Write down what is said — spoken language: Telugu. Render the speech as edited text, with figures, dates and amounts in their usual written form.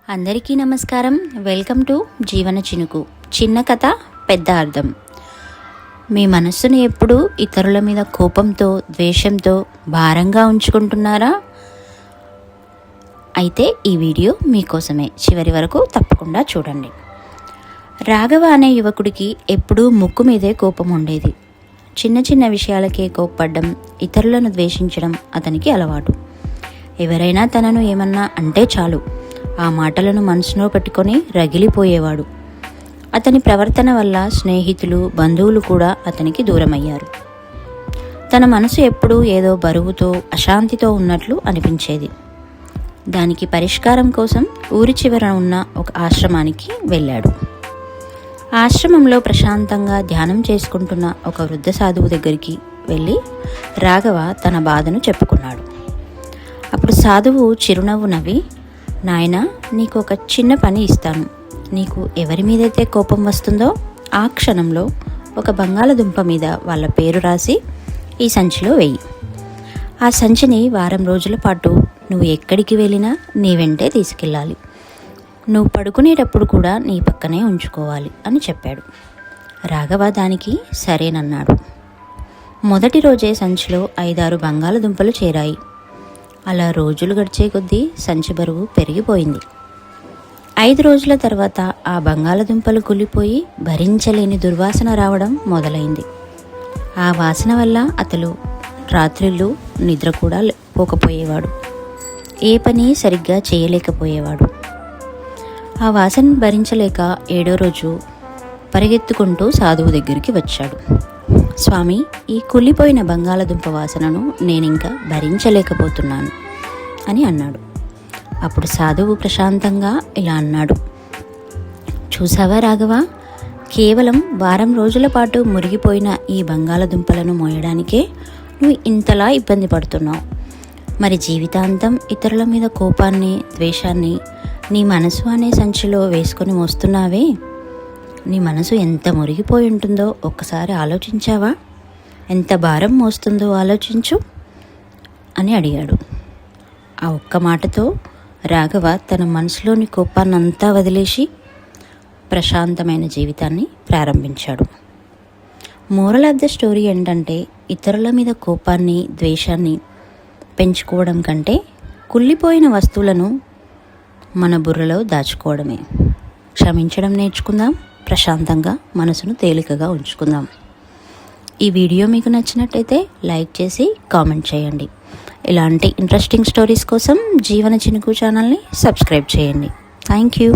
అందరికీ నమస్కారం. వెల్కమ్ టు జీవన చినుకు. చిన్న కథ పెద్ద అర్థం. మీ మనస్సును ఎప్పుడూ ఇతరుల మీద కోపంతో, ద్వేషంతో భారంగా ఉంచుకుంటున్నారా? అయితే ఈ వీడియో మీకోసమే. చివరి వరకు తప్పకుండా చూడండి. రాఘవ అనే యువకుడికి ఎప్పుడూ ముక్కు మీదే కోపం ఉండేది. చిన్న చిన్న విషయాలకే కోప్పడ్డం, ఇతరులను ద్వేషించడం అతనికి అలవాటు. ఎవరైనా తనను ఏమన్నా అంటే చాలు ఆ మాటలను మనసులో పెట్టుకొని రగిలిపోయేవాడు. అతని ప్రవర్తన వల్ల స్నేహితులు, బంధువులు కూడా అతనికి దూరమయ్యారు. తన మనసు ఎప్పుడూ ఏదో బరువుతో, అశాంతితో ఉన్నట్లు అనిపించేది. దానికి పరిష్కారం కోసం ఊరి చివర ఉన్న ఒక ఆశ్రమానికి వెళ్ళాడు. ఆశ్రమంలో ప్రశాంతంగా ధ్యానం చేసుకుంటున్న ఒక వృద్ధ సాధువు దగ్గరికి వెళ్ళి రాఘవ తన బాధను చెప్పుకున్నాడు. అప్పుడు సాధువు చిరునవ్వు నవ్వి, నాయనా, నీకు ఒక చిన్న పని ఇస్తాను. నీకు ఎవరి మీదైతే కోపం వస్తుందో ఆ క్షణంలో ఒక బంగాళదుంప మీద వాళ్ళ పేరు రాసి ఈ సంచిలో వెయ్యి. ఆ సంచిని వారం రోజుల పాటు నువ్వు ఎక్కడికి వెళ్ళినా నీ వెంటే తీసుకెళ్ళాలి. నువ్వు పడుకునేటప్పుడు కూడా నీ పక్కనే ఉంచుకోవాలి అని చెప్పాడు. రాఘవ దానికి సరేనన్నాడు. మొదటి రోజే సంచిలో 5-6 బంగాళదుంపలు చేరాయి. అలా రోజులు గడిచే కొద్దీ సంచి బరువు పెరిగిపోయింది. 5 రోజుల తర్వాత ఆ బంగాళదుంపలు కుళ్ళిపోయి భరించలేని దుర్వాసన రావడం మొదలైంది. ఆ వాసన వల్ల అతను రాత్రిళ్ళు నిద్ర కూడా పోకపోయేవాడు. ఏ పని సరిగ్గా చేయలేకపోయేవాడు. ఆ వాసన భరించలేక 7వ రోజు పరిగెత్తుకుంటూ సాధువు దగ్గరికి వచ్చాడు. స్వామి, ఈ కుళ్ళిపోయిన బంగాళదుంప వాసనను నేనింకా భరించలేకపోతున్నాను అని అన్నాడు. అప్పుడు సాధువు ప్రశాంతంగా ఇలా అన్నాడు. చూసావా రాఘవ, కేవలం వారం రోజుల పాటు మురిగిపోయిన ఈ బంగాళదుంపలను మోయడానికే నువ్వు ఇంతలా ఇబ్బంది పడుతున్నావు. మరి జీవితాంతం ఇతరుల మీద కోపాన్ని, ద్వేషాన్ని నీ మనసు అనే సంచిలో వేసుకొని మోస్తున్నావే, నీ మనసు ఎంత మురిగిపోయి ఉంటుందో ఒక్కసారి ఆలోచించావా? ఎంత భారం మోస్తుందో ఆలోచించు అని అడిగాడు. ఆ ఒక్క మాటతో రాఘవ తన మనసులోని కోపాన్నంతా వదిలేసి ప్రశాంతమైన జీవితాన్ని ప్రారంభించాడు. మోరల్ ఆఫ్ ద స్టోరీ ఏంటంటే, ఇతరుల మీద కోపాన్ని, ద్వేషాన్ని పెంచుకోవడం కంటే కుళ్ళిపోయిన వస్తువులను మన బుర్రలో దాచుకోవడమే. క్షమించడం నేర్చుకుందాం, ప్రశాంతంగా మనసును తేలికగా ఉంచుకుందాం. ఈ వీడియో మీకు నచ్చినట్టయితే లైక్ చేసి కామెంట్ చేయండి. ఇలాంటి ఇంట్రెస్టింగ్ స్టోరీస్ కోసం జీవన చినుకు ఛానల్ని సబ్స్క్రైబ్ చేయండి. Thank you.